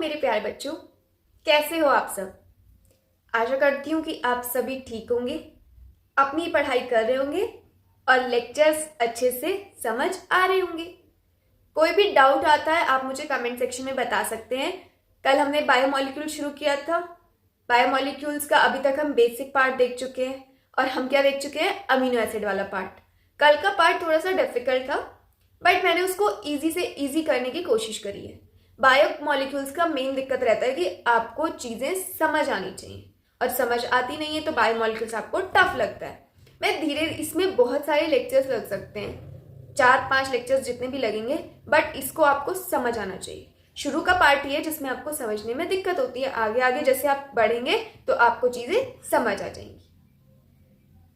मेरे प्यारे बच्चों, कैसे हो आप सब। आशा करती हूँ कि आप सभी ठीक होंगे, अपनी पढ़ाई कर रहे होंगे और लेक्चर्स अच्छे से समझ आ रहे होंगे। कोई भी डाउट आता है आप मुझे कमेंट सेक्शन में बता सकते हैं। कल हमने बायोमॉलिक्यूल शुरू किया था। बायोमॉलिक्यूल्स का अभी तक हम बेसिक पार्ट देख चुके हैं और हम क्या देख चुके हैं, अमीनो एसिड वाला पार्ट। कल का पार्ट थोड़ा सा डिफिकल्ट था बट मैंने उसको इजी से इजी करने की कोशिश करी है। बायोमॉलिक्यूल्स का मेन दिक्कत रहता है कि आपको चीजें समझ आनी चाहिए और समझ आती नहीं है तो बायोमॉलिक्यूल्स आपको टफ लगता है। मैं धीरे इसमें बहुत सारे लेक्चर्स लग सकते हैं, 4-5 लेक्चर्स जितने भी लगेंगे, बट इसको आपको समझ आना चाहिए। शुरू का पार्ट ये है जिसमें आपको समझने में दिक्कत होती है, आगे आगे जैसे आप बढ़ेंगे तो आपको चीजें समझ आ जाएंगी।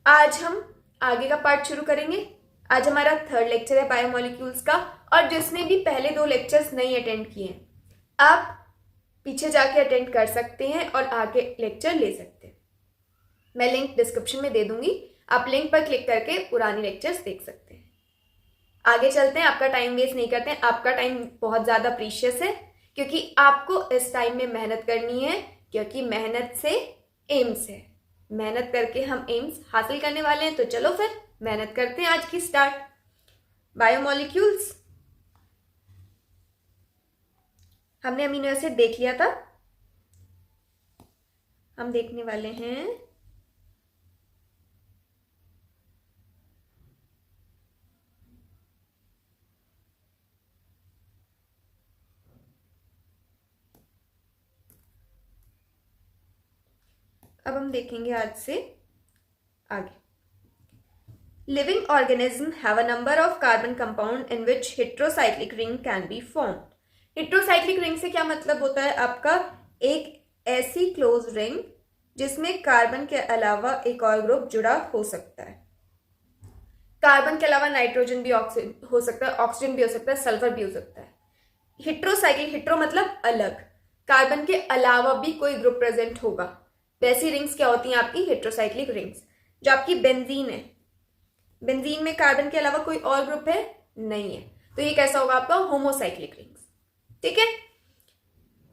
आज हम आगे का पार्ट शुरू करेंगे। आज हमारा 3rd लेक्चर है बायोमॉलिक्यूल्स का, और जिसने भी पहले 2 लेक्चर्स नहीं अटेंड किए हैं आप पीछे जाके अटेंड कर सकते हैं और आगे लेक्चर ले सकते हैं। मैं लिंक डिस्क्रिप्शन में दे दूंगी, आप लिंक पर क्लिक करके पुराने लेक्चर्स देख सकते हैं। आगे चलते हैं, आपका टाइम वेस्ट नहीं करते हैं। आपका टाइम बहुत ज्यादा प्रीशियस है क्योंकि आपको इस टाइम में मेहनत करनी है, क्योंकि मेहनत से एम्स है। मेहनत करके हम एम्स हासिल करने वाले हैं। तो चलो फिर मेहनत करते हैं आज की स्टार्ट। बायोमॉलिक्यूल्स हमने अमीनो एसिड देख लिया था, हम देखने वाले हैं अब हम देखेंगे आज से आगे। Living organism have a number of carbon compound in which heterocyclic ring can be formed. Heterocyclic ring से क्या मतलब होता है आपका, एक ऐसी क्लोज रिंग जिसमें कार्बन के अलावा एक और ग्रुप जुड़ा हो सकता है। कार्बन के अलावा नाइट्रोजन भी हो सकता है, ऑक्सीजन भी हो सकता है, सल्फर भी हो सकता है। हेट्रोसाइक्लिक, हेट्रो मतलब अलग, कार्बन के अलावा भी कोई ग्रुप प्रेजेंट होगा। वैसी रिंग्स क्या होती हैं आपकी, हेट्रोसाइक्लिक रिंग्स। जो आपकी बेंजीन है, बेंजीन में कार्बन के अलावा कोई और ग्रुप है नहीं है, तो ये कैसा होगा आपका, होमोसाइक्लिक रिंग्स। ठीक है।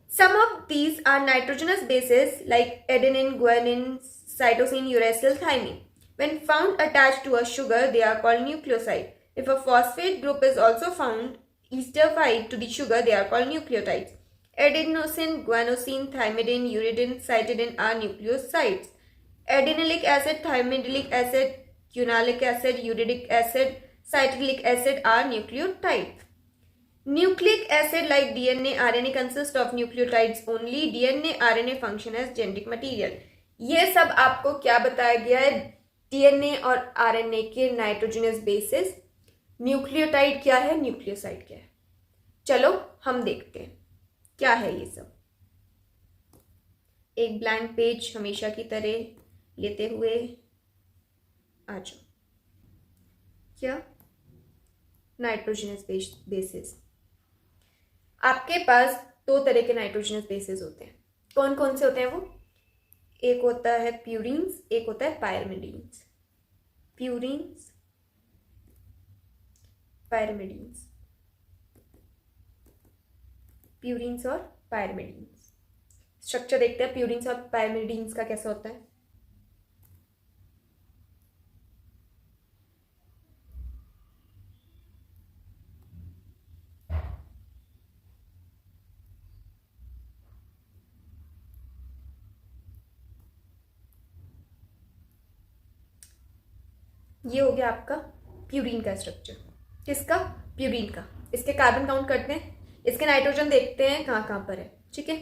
Some of these are nitrogenous bases like adenine, guanine, cytosine, uracil, thymine. When found attached to a sugar, they are called nucleoside. If a phosphate group is also found esterified to the sugar, they are called nucleotides. Adenosine, guanosine, thymidine, uridine, cytidine are nucleosides. Adenyllic acid, thymidyllic acid, quinolic acid, uridic acid, cytidyllic acid are nucleotides. Nucleic acid like DNA, RNA consist of nucleotides only. DNA, RNA function as genetic material. ये सब आपको क्या बताया गया है, DNA और RNA के nitrogenous bases. Nucleotide क्या है, न्यूक्लियोसाइड क्या है। चलो हम देखते हैं क्या है ये सब। एक ब्लैंक पेज हमेशा की तरह लेते हुए आ जाओ। क्या, नाइट्रोजनस बेसिस। आपके पास 2 तरह के नाइट्रोजनस बेसिस होते हैं। कौन कौन से होते हैं वो, एक होता है प्यूरीन्स, एक होता है पायरमिडीन्स। प्यूरीन्स, पायरमिडीन्स, प्यूरीन्स और पायरमिडीन्स। स्ट्रक्चर देखते हैं प्यूरीन्स और पायरमिडीन्स का कैसा होता है। ये हो गया आपका प्यूरीन का स्ट्रक्चर। किसका, प्यूरीन का। इसके कार्बन काउंट करते हैं, इसके नाइट्रोजन देखते हैं कहाँ कहाँ पर है। ठीक है,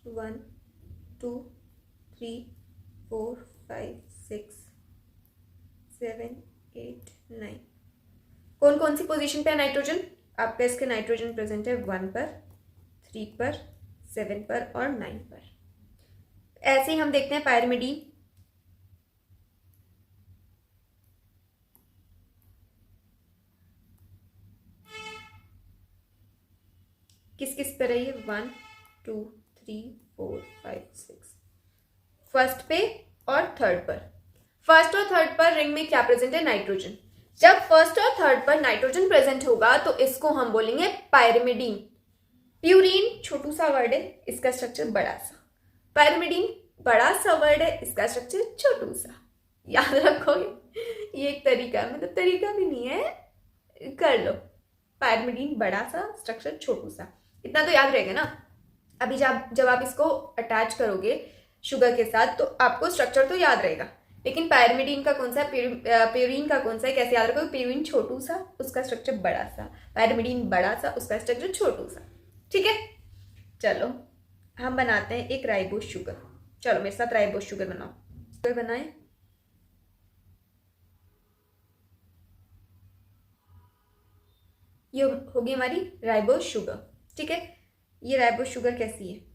1 2 3 4 5 6 7 8 9। कौन कौन सी पोजीशन पे है नाइट्रोजन आपका, इसके नाइट्रोजन प्रेजेंट है 1 पर, 3 पर, 7 पर और 9 पर। ऐसे ही हम देखते हैं पायरमिडीन। किस किस पर है ये, 1 2 3 4 5 6। फर्स्ट पे और थर्ड पर। फर्स्ट और थर्ड पर रिंग में क्या प्रेजेंट है, नाइट्रोजन। जब फर्स्ट और थर्ड पर नाइट्रोजन प्रेजेंट होगा तो इसको हम बोलेंगे पायरिमिडीन। प्यूरीन छोटू सा वर्ड है, इसका स्ट्रक्चर बड़ा सा। पायरिमिडीन बड़ा सा वर्ड है, इसका स्ट्रक्चर छोटू सा। याद रखोगे, ये एक तरीका, मतलब तरीका भी नहीं है, कर लो। पायरिमिडीन बड़ा सा, स्ट्रक्चर छोटू सा, इतना तो याद रहेगा ना। अभी जब आप इसको अटैच करोगे शुगर के साथ तो आपको स्ट्रक्चर तो याद रहेगा, लेकिन पायरिमिडीन का कौन सा, प्यूरीन का कौन सा है, कैसे याद रखोगे? प्यूरीन छोटू सा, उसका स्ट्रक्चर बड़ा सा। पायरिमिडीन बड़ा सा, उसका स्ट्रक्चर छोटू सा। ठीक है, चलो हम बनाते हैं एक राइबोस शुगर। चलो मेरे साथ राइबोस शुगर बनाओ। शुगर बनाए, ये होगी हमारी राइबोस शुगर। ठीक है, ये राइबोस शुगर कैसी है?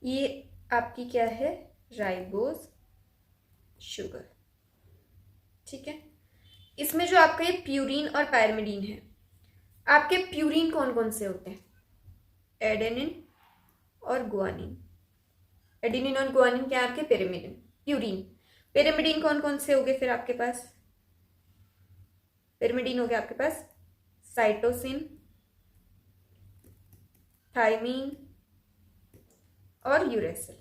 ये आपकी क्या है? Ribose sugar. ठीक है, इसमें जो आपका ये प्यूरीन और पायरिमिडीन है, आपके प्यूरीन कौन कौन से होते हैं? एडेनिन और गुआनिन। एडेनिन और गुआनिन क्या है आपके? पिरिमिडिन। प्यूरीन। पिरिमिडीन कौन कौन से हो गए फिर आपके पास? पिरिमिडीन हो गया आपके पास साइटोसिन, थाइमीन और यूरेसिल।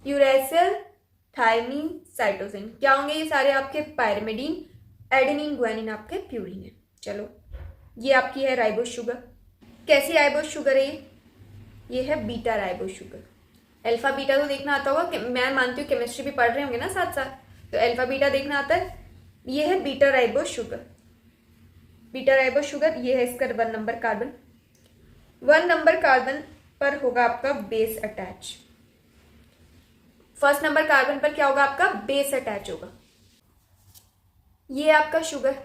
यूरेसिल, थाइमीन, साइटोसिन क्या होंगे? ये सारे आपके पायरिमिडीन। एडेनिन गुआनिन आपके प्यूरीन है। चलो, ये आपकी है राइबोस शुगर। कैसी राइबोस शुगर है ये है beta ribose sugar. Alpha beta तो देखना आता होगा, मैं मानती हूँ केमिस्ट्री भी पढ़ रहे होंगे ना साथ साथ, तो अल्फा बीटा देखना आता है। ये है beta ribose sugar. Beta ribose sugar, ये है इसका 1 नंबर कार्बन। 1 नंबर कार्बन पर होगा आपका base attach. First number carbon पर क्या होगा? आपका बेस अटैच होगा। ये आपका शुगर,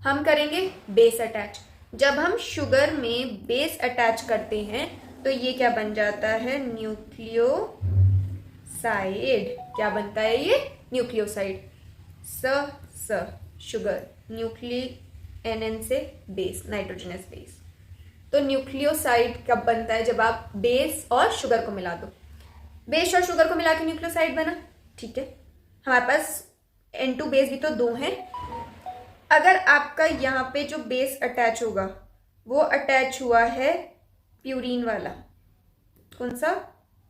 हम करेंगे बेस अटैच। जब हम शुगर में बेस अटैच करते हैं तो ये क्या बन जाता है? न्यूक्लियोसाइड। क्या बनता है ये? न्यूक्लियोसाइड। स शुगर, न्यूक्ली एन से बेस, नाइट्रोजनस बेस। तो न्यूक्लियोसाइड कब बनता है? जब आप बेस और शुगर को मिला दो। बेस और शुगर को मिला के न्यूक्लियोसाइड बना। ठीक है, हमारे पास N2 बेस भी तो 2 हैं। अगर आपका यहाँ पे जो बेस अटैच होगा वो अटैच हुआ है प्यूरीन वाला, कौन सा?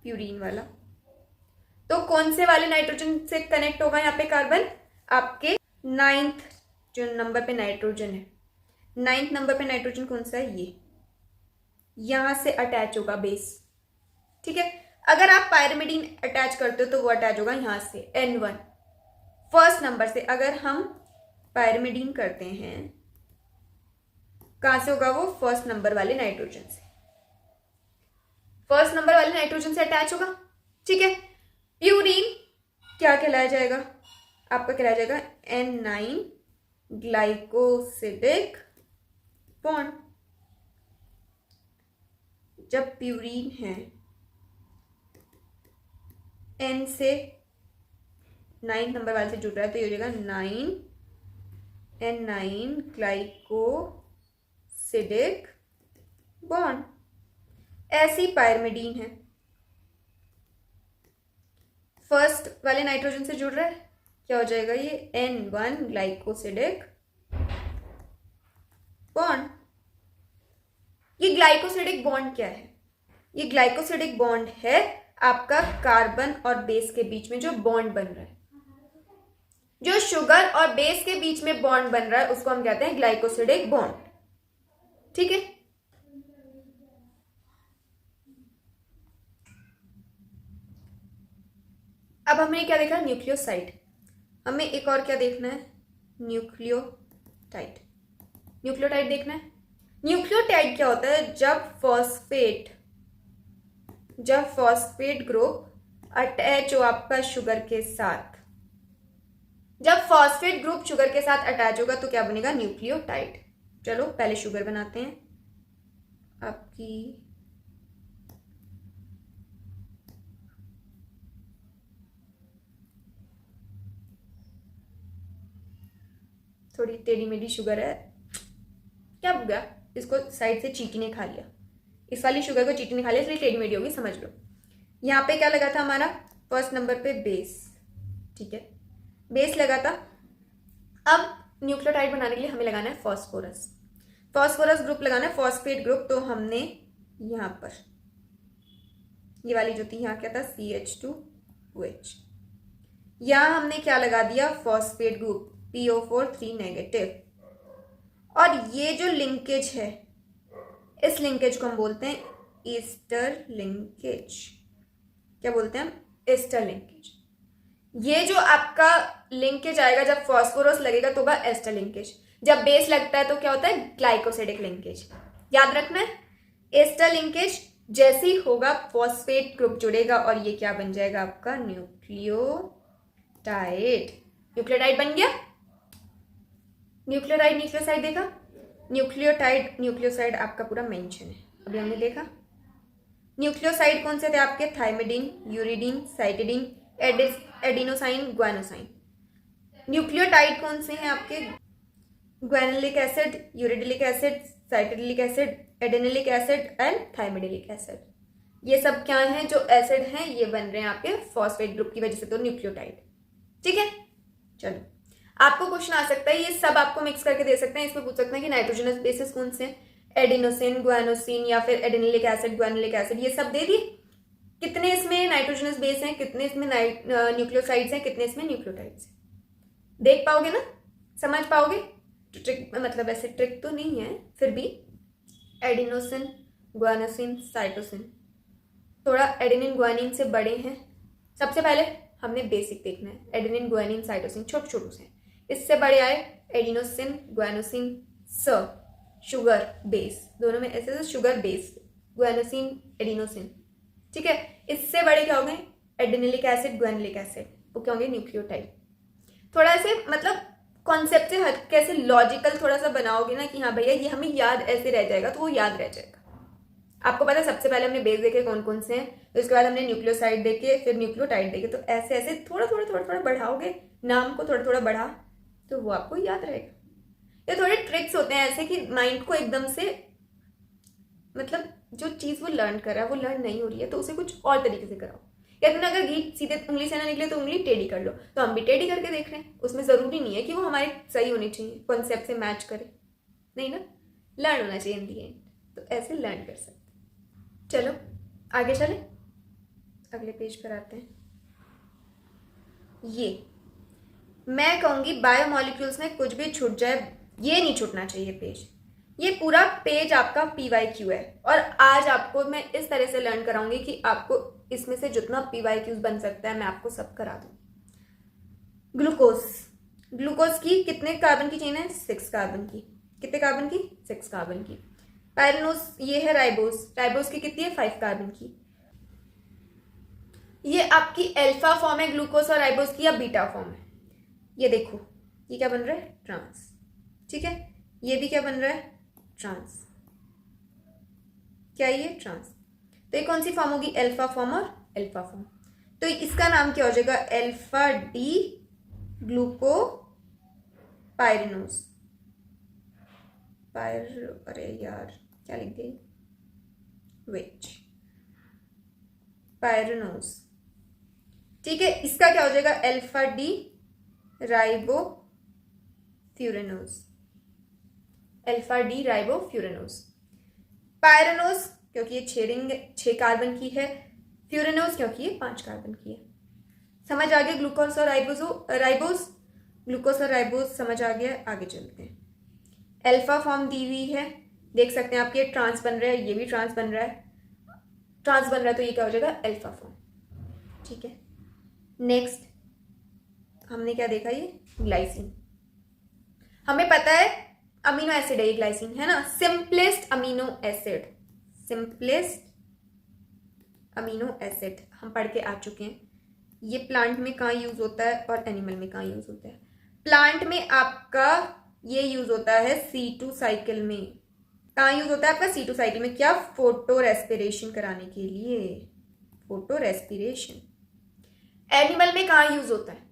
प्यूरीन वाला, तो कौन से वाले नाइट्रोजन से कनेक्ट होगा यहाँ पे कार्बन? आपके 9th जो नंबर पे नाइट्रोजन है, 9th नंबर पे नाइट्रोजन कौन सा है? ये यहां से अटैच होगा बेस। ठीक है, अगर आप पायरिमिडीन अटैच करते हो तो वो अटैच होगा यहां से N1 फर्स्ट नंबर से। अगर हम पायरिमिडीन करते हैं, कहां से होगा वो? फर्स्ट नंबर वाले नाइट्रोजन से। फर्स्ट नंबर वाले नाइट्रोजन से अटैच होगा। ठीक है, प्यूरीन क्या कहलाया जाएगा? आपका कहलाया जाएगा N9 ग्लाइकोसिडिक बॉन्ड। जब प्यूरीन है N से 9 नंबर वाले से जुड़ रहा है तो ये हो जाएगा 9N9 ग्लाइकोसिडिक बॉन्ड। ऐसी पायरिमिडीन है, फर्स्ट वाले नाइट्रोजन से जुड़ रहा है, क्या हो जाएगा ये? N1 glycosidic bond. ये ग्लाइकोसिडिक बॉन्ड क्या है? ये ग्लाइकोसिडिक बॉन्ड है आपका कार्बन और बेस के बीच में जो बॉन्ड बन रहा है। जो शुगर और बेस के बीच में बॉन्ड बन रहा है उसको हम कहते हैं ग्लाइकोसिडिक बॉन्ड। ठीक है, अब हमने क्या देखा? न्यूक्लियोसाइड। हमें एक और क्या देखना है? न्यूक्लियोटाइड। न्यूक्लियोटाइड देखना है। न्यूक्लियोटाइड क्या होता है? जब फॉस्फेट ग्रुप अटैच हो आपका शुगर के साथ, जब फॉस्फेट ग्रुप शुगर के साथ अटैच होगा तो क्या बनेगा? न्यूक्लियोटाइड। चलो पहले शुगर बनाते हैं। आपकी थोड़ी टेढ़ी मेढ़ी शुगर है, क्या हो गया, इसको साइड से चींटी ने खा लिया, इस वाली शुगर को चींटी ने खा लिया इसलिए टेढ़ी मेढ़ी होगी, समझ लो। यहाँ पे क्या लगा था हमारा फर्स्ट नंबर पे बेस, ठीक है, बेस लगा था। अब न्यूक्लियोटाइड बनाने के लिए हमें लगाना है फॉस्फोरस, फॉस्फोरस ग्रुप लगाना है, फॉस्फेट ग्रुप। तो हमने यहाँ पर ये वाली जो थी यहाँ क्या था CH2OH, यहाँ हमने क्या लगा दिया फॉस्फेट ग्रुप PO4 3 नेगेटिव। और ये जो लिंकेज है इस लिंकेज को हम बोलते हैं ईस्टर लिंकेज। क्या बोलते हैं हम? Ester linkage. ये जो आपका लिंकेज आएगा जब फॉस्फोरस लगेगा तो होगा एस्टर लिंकेज, जब बेस लगता है तो क्या होता है ग्लाइकोसिडिक लिंकेज। याद रखना है एस्टर लिंकेज जैसे ही होगा फॉस्फेट ग्रुप जुड़ेगा और ये क्या बन जाएगा आपका न्यूक्लियोटाइड। न्यूक्लियोटाइड बन गया। न्यूक्लियोटाइड न्यूक्लियोसाइड देखा, न्यूक्लियोटाइड न्यूक्लियोसाइड आपका पूरा मेंशन है, अभी हमने देखा। न्यूक्लियोसाइड कौन से थे आपके? Thymidine, uridine, cytidine, adenosine, guanosine. Nucleotide कौन से हैं आपके? Guanylic acid, uridylic acid, cytidylic acid, adenylic acid and thymidylic acid. ये सब क्या हैं? जो एसिड हैं ये बन रहे हैं आपके फॉस्फेट ग्रुप की वजह से, तो न्यूक्लियोटाइड। ठीक है, चलो आपको क्वेश्चन आ सकता है, ये सब आपको मिक्स करके दे सकते हैं। इसमें पूछ सकते हैं कि नाइट्रोजनस बेसिस कौन से हैं? एडिनोसिन, ग्वानोसिन या फिर एडेनिलिक एसिड, ग्वानुलिक एसिड, ये सब दे दिए। कितने इसमें नाइट्रोजनस बेस हैं, कितने इसमें न्यूक्लियोसाइड्स हैं, कितने इसमें न्यूक्लियोटाइड्स हैं, देख पाओगे ना, समझ पाओगे। ट्रिक मतलब ऐसे ट्रिक तो नहीं है, फिर भी एडिनोसिन, ग्वानोसिन, साइटोसिन थोड़ा एडेनिन ग्वानिन से बड़े हैं। सबसे पहले हमने बेसिक देखना है, एडेनिन ग्वानिन साइटोसिन छोटे छोटे से, इससे बड़े आए एडिनोसिन, ग्वानोसिन, शुगर बेस, दोनों में ऐसे शुगर बेस, ग्वानोसिन, एडिनोसिन। ठीक है, इससे बड़े क्या हो गए? एडेनिलिक एसिड, ग्वानुलिक एसिड, वो क्या होंगे? न्यूक्लियोटाइड। थोड़ा ऐसे मतलब कॉन्सेप्ट से हट के ऐसे लॉजिकल थोड़ा सा बनाओगे ना कि हाँ भैया ये हमें याद ऐसे रह जाएगा, तो वो याद रह जाएगा। आपको पता है सबसे पहले हमने बेस देखे कौन कौन से हैं, तो इसके बाद हमने न्यूक्लियोसाइड देखे, फिर न्यूक्लियोटाइड देखे। तो ऐसे ऐसे थोड़ा थोड़ा बढ़ाओगे नाम को, थोड़ा थोड़ा बढ़ा, तो वो आपको याद रहेगा। ये थोड़े ट्रिक्स होते हैं ऐसे कि माइंड को एकदम से मतलब जो चीज़ वो लर्न कर रहा है वो लर्न नहीं हो रही है, तो उसे कुछ और तरीके से कराओ। कहते हैं अगर घी सीधे उंगली से ना निकले तो उंगली टेढ़ी कर लो, तो हम भी टेढ़ी करके देख रहे हैं। उसमें ज़रूरी नहीं है कि वो हमारे सही होनी चाहिए, कॉन्सेप्ट से मैच करे, नहीं ना, लर्न होना चाहिए इन दी एंड। तो ऐसे लर्न कर सकते। चलो आगे चले, अगले पेज पर आते हैं। ये मैं कहूँगी बायोमोलिक्यूल्स में कुछ भी छूट जाए, ये नहीं छूटना चाहिए पेज। ये पूरा पेज आपका PYQ है, और आज आपको मैं इस तरह से लर्न कराऊंगी कि आपको इसमें से जितना PYQs बन सकता है मैं आपको सब करा दूंगी। ग्लूकोज, ग्लूकोज की कितने कार्बन की चेन है? 6 कार्बन की। कितने कार्बन की? 6 कार्बन की। पायरेनोस ये है राइबोस, राइबोस की कितनी है? 5 कार्बन की। ये आपकी अल्फा फॉर्म है ग्लूकोज और राइबोस की, या बीटा फॉर्म है? ये देखो ये क्या बन रहा है? ट्रांस। ठीक है, ये भी क्या बन रहा है? ट्रांस। क्या ये? ट्रांस। तो ये कौन सी फॉर्म होगी? अल्फा फॉर्म और अल्फा फॉर्म। तो इसका नाम क्या हो जाएगा? Alpha D ग्लूको pyranose. अरे यार क्या लिख गई, वेट, पायरेनोस। ठीक है, इसका क्या हो जाएगा? Alpha D ribofuranose, alpha D ribofuranose. Pyranose क्योंकि ये 6 कार्बन की है, फ्यूरेनोस क्योंकि ये 5 कार्बन की है। समझ आ गया ग्लूकोज और राइबोस, ग्लूकोज और राइबोस समझ आ गया। आगे चलते हैं। अल्फा फॉर्म दी हुई है, देख सकते हैं आपके ट्रांस बन रहा है, ये भी ट्रांस बन रहा है, ट्रांस बन रहा है, तो ये क्या हो जाएगा? Alpha form. ठीक है, नेक्स्ट हमने क्या देखा? ये ग्लाइसिन। हमें पता है अमीनो एसिड है ये, ग्लाइसिन है ना, simplest amino acid, simplest amino acid हम पढ़ के आ चुके हैं। ये प्लांट में कहाँ यूज होता है और एनिमल में कहाँ यूज होता है? प्लांट में आपका ये यूज होता है C2 साइकिल में। कहाँ यूज होता है आपका? C2 साइकिल में। क्या? फोटो रेस्पिरेशन कराने के लिए, फोटो रेस्पिरेशन। एनिमल में कहाँ यूज होता है?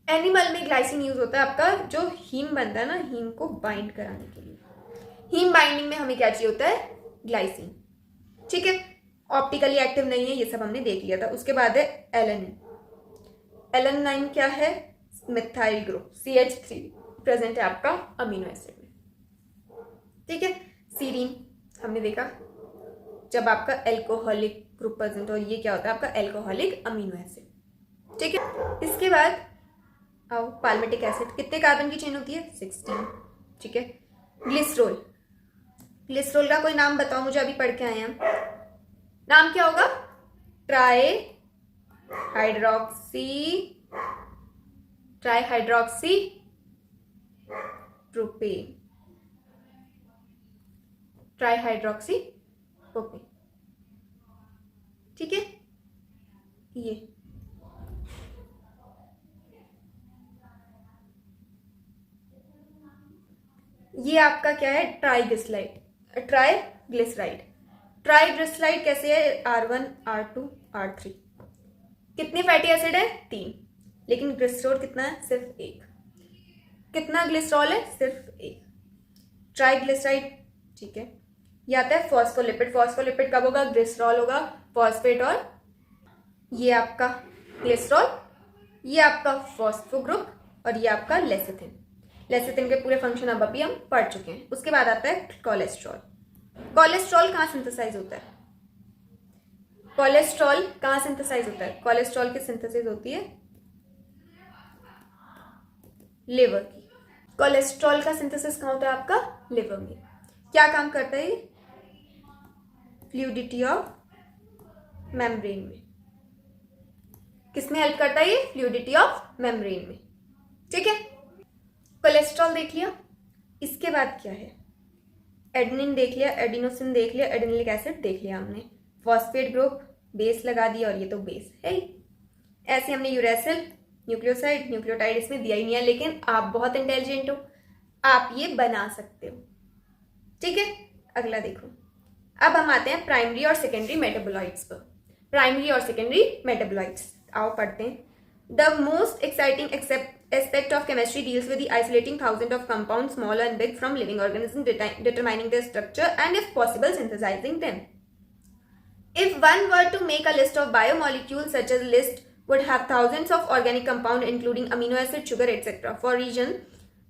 एनिमल में ग्लाइसिन यूज होता है आपका, जो हीम बनता है ना, हीम को बाइंड कराने के लिए। हीम बाइंडिंग में हमें क्या चाहिए होता है? ग्लाइसिन। ठीक है, ऑप्टिकली एक्टिव नहीं है, ये सब हमने देख लिया था। उसके बाद है एलेनिन। एलेनाइन क्या है? मिथाइल ग्रुप CH3 प्रेजेंट है आपका अमीनो एसिड में। ठीक है, सीरीन हमने देखा जब आपका एल्कोहलिक ग्रुप प्रेजेंट हो, ये क्या होता है आपका? Alcoholic amino acid. ठीक है, इसके बाद आओ पाल्मिटिक एसिड। कितने कार्बन की चेन होती है? 16। ठीक है, ग्लिसरॉल। ग्लिसरॉल का कोई नाम बताओ मुझे, अभी पढ़ के आए हैं। नाम क्या होगा? Trihydroxy propane. Trihydroxy propane. ठीक है, ये आपका क्या है? ट्राईग्लिसराइड। ट्राईग्लिसराइड कैसे है? R1 R2 R3। कितने फैटी एसिड है? 3। लेकिन ग्लिसरॉल कितना है? सिर्फ 1। कितना ग्लिसरॉल है? सिर्फ 1। ट्राईग्लिसराइड। ठीक है, ये आता है फॉस्फोलिपिड। फॉस्फोलिपिड कब होगा? ग्लिसरॉल होगा, फॉस्फेट, और ये आपका ग्लिसरॉल, ये आपका फॉस्फो ग्रुप, और ये आपका लेसिथिन। लेसिथिन के पूरे फंक्शन अब अभी हम पढ़ चुके हैं। उसके बाद आता है कोलेस्ट्रॉल। कोलेस्ट्रॉल कहाँ सिंथेसाइज होता है? कोलेस्ट्रॉल कहाँ सिंथेसाइज होता है? कोलेस्ट्रॉल की सिंथेसिस होती है लिवर की। कोलेस्ट्रॉल का सिंथेसिस कहाँ होता है आपका? लिवर में। क्या काम करता है? फ्लूइडिटी ऑफ मेम्ब्रेन में। किसमें हेल्प करता है ये? फ्लूइडिटी ऑफ मेम्ब्रेन में। ठीक है, कोलेस्ट्रॉल देख लिया। इसके बाद क्या है? एडेनिन देख लिया, एडिनोसिन देख लिया, एडेनिलिक एसिड देख लिया हमने, फॉस्फेट ग्रुप, बेस लगा दिया, और ये तो बेस है ही। ऐसे हमने यूरेसिल, न्यूक्लियोसाइड, न्यूक्लियोटाइड इसमें दिया ही नहीं है, लेकिन आप बहुत इंटेलिजेंट हो, आप ये बना सकते हो। ठीक है, अगला देखो। अब हम आते हैं प्राइमरी और सेकेंडरी मेटाबोलाइट्स पर। प्राइमरी और सेकेंडरी मेटाबोलाइट्स आओ पढ़ते हैं। The most exciting aspect of chemistry deals with the isolating thousands of compounds, small and big, from living organisms, determining their structure and, if possible, synthesizing them. If one were to make a list of biomolecules, such as list would have thousands of organic compounds, including amino acid, sugar, etc. For reason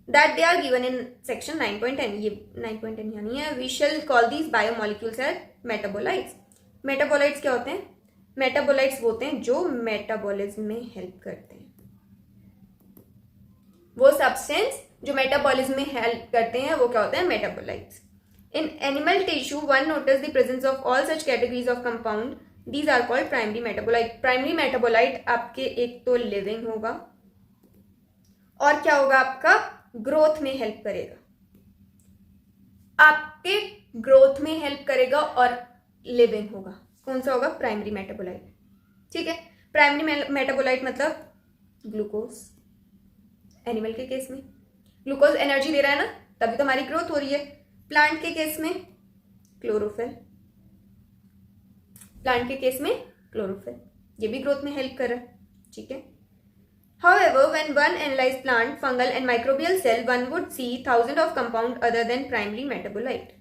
that they are given in section 9.10. ये 9.10 यहाँ नहीं है. We shall call these biomolecules as metabolites. Metabolites क्या होते हैं? Metabolites वो होते हैं जो मेटाबॉलिज्म में हेल्प करते हैं। वो सब्सटेंस जो मेटाबॉलिज्म में हेल्प करते हैं वो क्या होते हैं? Metabolites. In animal tissue one notice the presence of all such categories of compound, these are called primary metabolite. Primary metabolite आपके एक तो लिविंग होगा, और क्या होगा आपका? ग्रोथ में हेल्प करेगा, आपके ग्रोथ में हेल्प करेगा, और लिविंग होगा। कौन सा होगा? Primary metabolite. ठीक है, प्राइमरी मेटाबोलाइट मतलब ग्लूकोज। एनिमल के केस में ग्लूकोज एनर्जी दे रहा है ना, तभी तो हमारी ग्रोथ हो रही है। प्लांट के केस में क्लोरोफिल, प्लांट के केस में क्लोरोफिल, ये भी ग्रोथ में हेल्प कर रहा है। ठीक है, however when one analyzed plant, fungal and microbial cell, one would see thousands of compound other than primary metabolite.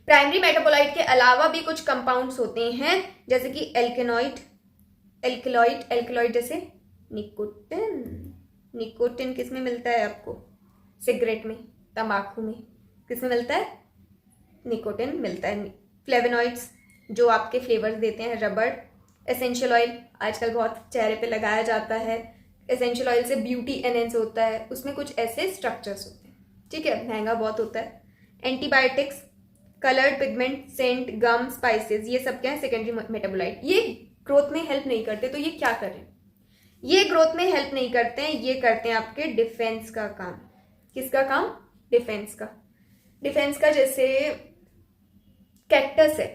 Primary metabolite के अलावा भी कुछ कंपाउंड्स होते हैं, जैसे कि एल्कलॉइड जैसे निकोटिन। निकोटिन किस में मिलता है आपको? सिगरेट में, तंबाकू में। किस में मिलता है? निकोटिन मिलता है। फ्लेवोनॉइड्स जो आपके फ्लेवर्स देते हैं, रबड़। एसेंशियल ऑयल आजकल बहुत चेहरे पे लगाया जाता है, एसेंशियल ऑयल से ब्यूटी एनहेंस होता है, उसमें कुछ ऐसे स्ट्रक्चर्स होते हैं। ठीक है, महंगा बहुत होता है। एंटीबायोटिक्स, कलर्ड पिगमेंट, सेंट, गम, स्पाइसेस, ये सब क्या है? Secondary metabolite. ये ग्रोथ में हेल्प नहीं करते, तो ये क्या करें? ये ग्रोथ में हेल्प नहीं करते हैं, ये करते हैं आपके डिफेंस का काम। किसका काम? डिफेंस का। डिफेंस का जैसे कैक्टस है।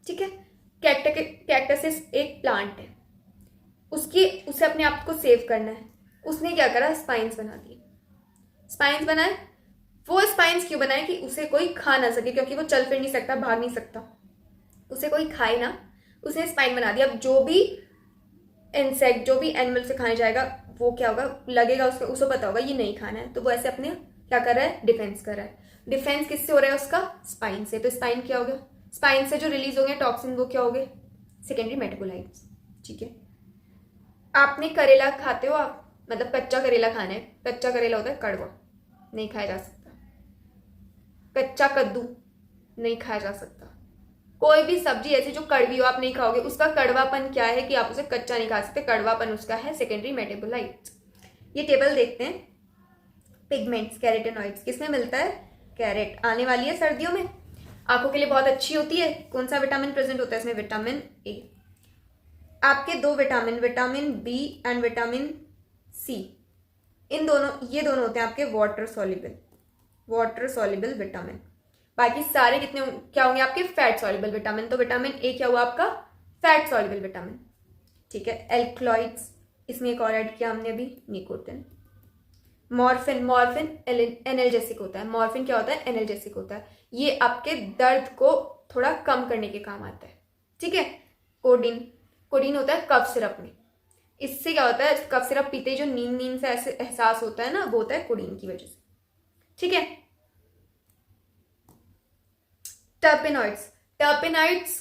ठीक है, कैक्टस एक प्लांट है, उसे अपने आप को सेव करना है। उसने क्या करा? स्पाइन्स बना दिए। स्पाइन्स बनाए, वो स्पाइन्स क्यों बनाए? कि उसे कोई खा ना सके, क्योंकि वो चल फिर नहीं सकता, भाग नहीं सकता, उसे कोई खाए ना, उसने स्पाइन बना दिया। अब जो भी इंसेक्ट, जो भी एनिमल से खाने जाएगा, वो क्या होगा, लगेगा उसको पता होगा ये नहीं खाना है, तो वो ऐसे अपने क्या कर रहा है, डिफेंस कर रहा है। डिफेंस किससे हो रहा है उसका, स्पाइन से। तो स्पाइन क्या हो गया, स्पाइन से जो रिलीज हो गए टॉक्सिन वो क्या हो गए, सेकेंडरी मेटाबोलाइट्स। ठीक है, आपने करेला खाते हो आप, मतलब कच्चा करेला खाना है, कच्चा करेला होता है कड़वा, नहीं खाया जा सकता। कच्चा कद्दू नहीं खाया जा सकता। कोई भी सब्जी ऐसी जो कड़वी हो आप नहीं खाओगे, उसका कड़वापन क्या है कि आप उसे कच्चा नहीं खा सकते, कड़वापन उसका है सेकेंडरी मेटाबोलाइट्स। ये टेबल देखते हैं, पिगमेंट्स, कैरोटेनॉइड्स किसमें मिलता है, कैरेट। आने वाली है सर्दियों में, आंखों के लिए बहुत अच्छी होती है। कौन सा विटामिन प्रेजेंट होता है इसमें, विटामिन ए। आपके दो vitamin, vitamin B and vitamin C, इन दोनों, ये दोनों होते हैं आपके वाटर सॉल्युबल विटामिन। बाकी सारे कितने क्या होंगे आपके, फैट सॉल्युबल विटामिन। तो विटामिन ए क्या हुआ आपका, फैट सॉल्युबल विटामिन। ठीक है, एल्कलॉइड्स, इसमें एक और ऐड किया हमने अभी, निकोटिन। मॉर्फिन एनाल्जेसिक होता है। मॉर्फिन क्या होता है, एनाल्जेसिक होता है, ये आपके दर्द को थोड़ा कम करने के काम आता है। ठीक है, कोडीन होता है कफ सिरप में। इससे क्या होता है, कफ सिरप पीते ही जो नींद से ऐसे एहसास होता है ना, वो होता है कोडीन की वजह से। ठीक है, टर्पेनॉइड्स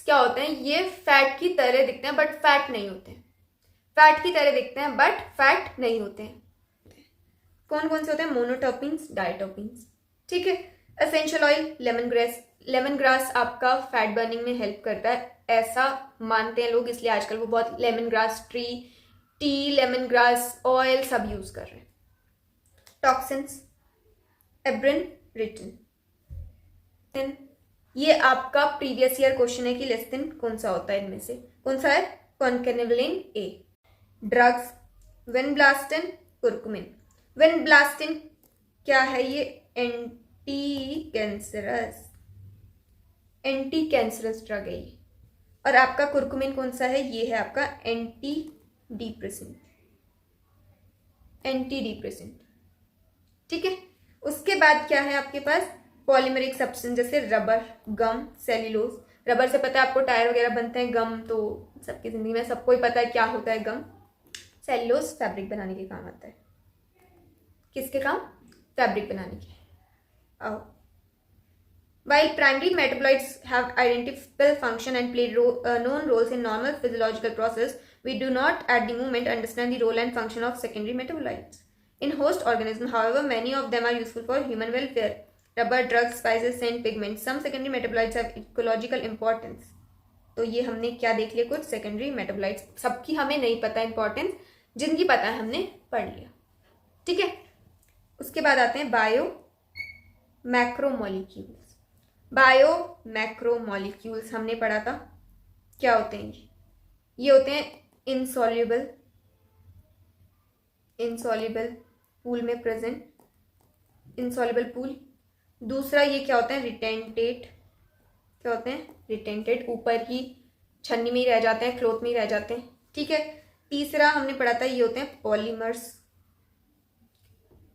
क्या होते हैं, ये फैट की तरह दिखते हैं बट फैट नहीं होते हैं। फैट की तरह दिखते हैं बट फैट नहीं होते हैं। कौन कौन से होते हैं, मोनोटर्पिन्स, डायटर्पिन्स। ठीक है, एसेंशियल ऑयल, लेमन ग्रास आपका फैट बर्निंग में हेल्प करता है, ऐसा मानते हैं लोग, इसलिए आजकल वो बहुत lemon grass tea, lemon grass oil सब यूज कर रहे हैं। Toxins, abrin, रिटिन। ये आपका प्रीवियस ईयर क्वेश्चन है कि लेस्टिन कौन सा होता है इनमें से, कौन सा है, concanavalin A. Drugs, vinblastine, curcumin. Vinblastine क्या है, ये एंटी कैंसरस ड्रग है ये। और आपका कुर्कुमिन कौन सा है, ये है आपका एंटी डिप्रेसेंट। ठीक है, उसके बाद क्या है आपके पास, पॉलीमरिक सब्सटेंस, जैसे रबर, गम, सेल्यूलोज। रबर से पता है आपको टायर वगैरह बनते हैं, गम तो सबकी जिंदगी में सबको ही पता है क्या होता है गम। सेल्यूलोज फैब्रिक बनाने के काम आता है, किसके काम, फैब्रिक बनाने के। While primary metabolites have identifiable function and play known roles in normal physiological process, we do not at the moment understand the role and function of secondary metabolites. In host organisms, however, many of them are useful for human welfare. Rubber, drugs, spices, scent, pigments. Some secondary metabolites have ecological importance. तो ये हमने क्या देख लिया, कुछ secondary metabolites. सबकी हमें नहीं पता इंपॉर्टेंस, जिनकी पता है हमने पढ़ लिया। ठीक है, उसके बाद आते हैं बायो मैक्रोमोलिक्यूल्स हमने पढ़ा था, क्या होते हैं ये होते हैं इनसॉल्युबल पूल में प्रेजेंट, इनसॉल्युबल पूल। दूसरा ये क्या होते हैं, रिटेंटेड, ऊपर ही छन्नी में ही रह जाते हैं, क्लोथ में ही रह जाते हैं। ठीक है, तीसरा हमने पढ़ा था, ये होते हैं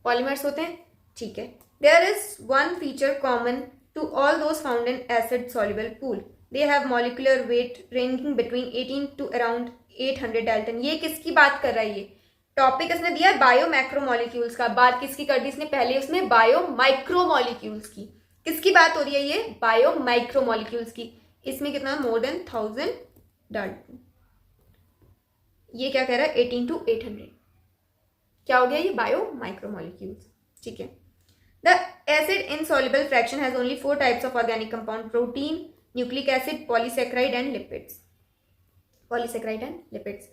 पॉलीमर्स होते हैं। ठीक है, there is one feature common to all those found in acid soluble pool. They have molecular weight ranging between 18 to around 800 Dalton. ये किसकी बात कर रहा है, ये टॉपिक इसने दिया है बायो मैक्रोमोलिक्यूल्स का। बात किसकी कर दी इसने पहले, उसमें बायो माइक्रोमोलिक्यूल्स की। किसकी बात हो रही है, ये बायो माइक्रोमोलिक्यूल्स की। इसमें कितना, मोर देन 1000 डाल्टन। ये क्या कह रहा है, 18 to 800। क्या हो गया, ये बायो माइक्रोमोलिक्यूल्स। ठीक है, the acid insoluble fraction has only 4 types of organic compound: protein, nucleic acid, polysaccharide and lipids.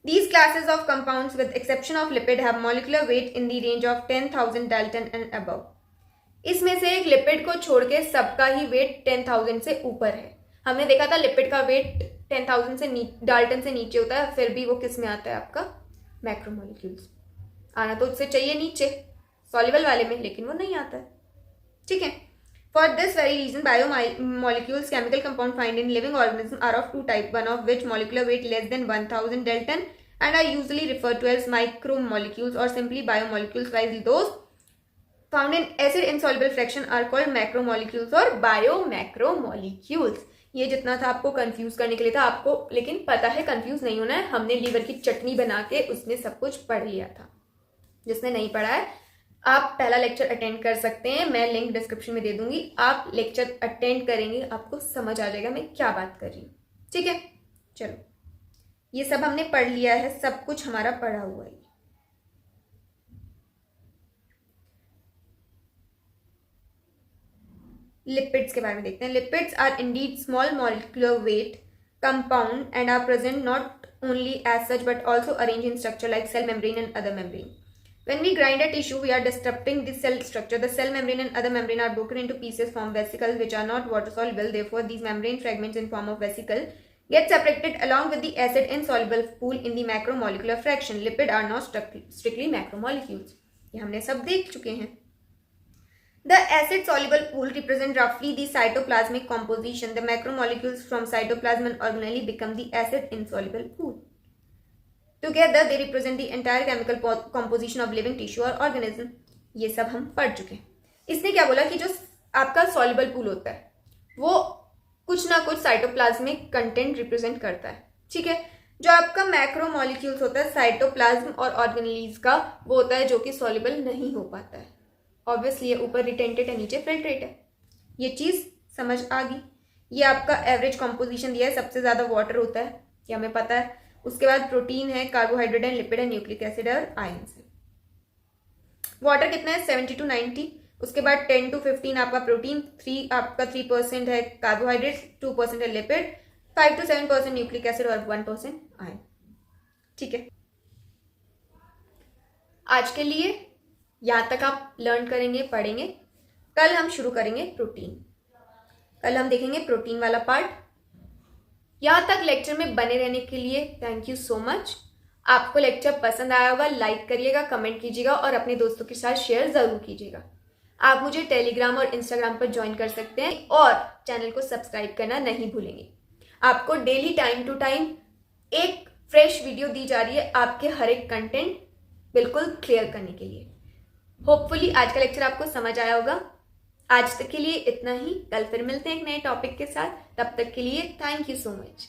These classes of compounds, with exception of lipid, have molecular weight in the range of 10,000 Dalton and above. इसमें से एक lipid को छोड़ के सबका ही wait 10,000 से ऊपर है। हमने देखा था लिपिड का वेट 10,000 से डाल्टन से नीचे होता है, फिर भी वो किस में आता है आपका, मैक्रोमोलिक्यूल्स। आना तो उससे चाहिए नीचे सॉल्युबल वाले में, लेकिन वो नहीं आता है। ठीक है, for this very reason biomolecules, chemical compound find in living organism, are of 2 type, one of which molecular weight less than 1000 Dalton and are usually referred to as micromolecules or simply biomolecules, while those found in acid insoluble fraction are called macromolecules or biomacromolecules. ये जितना था आपको confuse करने के लिए था आपको, लेकिन पता है कंफ्यूज नहीं होना है। हमने लीवर की चटनी बना के उसमें सब कुछ पढ़ लिया था। जिसने नहीं पढ़ा है आप पहला लेक्चर अटेंड कर सकते हैं, मैं लिंक डिस्क्रिप्शन में दे दूंगी। आप लेक्चर अटेंड करेंगे, आपको समझ आ जाएगा मैं क्या बात कर रही हूँ। ठीक है, चलो ये सब हमने पढ़ लिया है, सब कुछ हमारा पढ़ा हुआ है। लिपिड्स के बारे में देखते हैं। Lipids are indeed small molecular weight compound and are present not only as such but also arranged in structure like cell membrane and other membrane. When we grind a tissue, we are disrupting the cell structure. The cell membrane and other membrane are broken into pieces, form vesicles which are not water soluble. Therefore, these membrane fragments in form of vesicle get separated along with the acid insoluble pool in the macromolecular fraction. Lipid are not strictly macromolecules. ये हमने सब देख चुके हैं. The acid soluble pool represent roughly the cytoplasmic composition. The macromolecules from cytoplasm and organelle become the acid insoluble pool. Together they represent the entire chemical composition of living tissue or organism. ये सब हम पढ़ चुके हैं. इसने क्या बोला कि जो आपका soluble pool होता है वो कुछ ना कुछ साइटोप्लाज्मिक कंटेंट रिप्रेजेंट करता है. ठीक है, जो आपका मैक्रोमोलिक्यूल्स होता है साइटोप्लाज्म और ऑर्गेनेलीज का, वो होता है जो कि सॉल्युबल नहीं हो पाता है. ऑब्वियसली ये ऊपर रिटेंटेड है, नीचे फिल्ट्रेट है. ये चीज़ समझ आ गई. ये आपका एवरेज कॉम्पोजिशन दिया है, सबसे ज़्यादा वाटर होता है, ये हमें पता है. उसके बाद प्रोटीन है, कार्बोहाइड्रेट है, लिपिड है, न्यूक्लिक एसिड है और आयंस है. वाटर कितना है 70 to 90. उसके बाद 10 to 15 आपका प्रोटीन, 3% है कार्बोहाइड्रेट, 2% है लिपिड, 5 to 7% न्यूक्लिक एसिड और 1% आयन. ठीक है, आज के लिए यहाँ तक आप लर्न करेंगे, पढ़ेंगे. कल हम शुरू करेंगे प्रोटीन. कल हम देखेंगे प्रोटीन वाला पार्ट. यहाँ तक लेक्चर में बने रहने के लिए थैंक यू सो मच. आपको लेक्चर पसंद आया होगा, लाइक करिएगा, कमेंट कीजिएगा और अपने दोस्तों के साथ शेयर ज़रूर कीजिएगा. आप मुझे टेलीग्राम और इंस्टाग्राम पर ज्वाइन कर सकते हैं और चैनल को सब्सक्राइब करना नहीं भूलेंगे. आपको डेली टाइम टू टाइम एक फ्रेश वीडियो दी जा रही है आपके हर एक कंटेंट बिल्कुल क्लियर करने के लिए. होपफुली आज का लेक्चर आपको समझ आया होगा. आज तक के लिए इतना ही. कल फिर मिलते हैं एक नए टॉपिक के साथ. तब तक के लिए थैंक यू सो मच.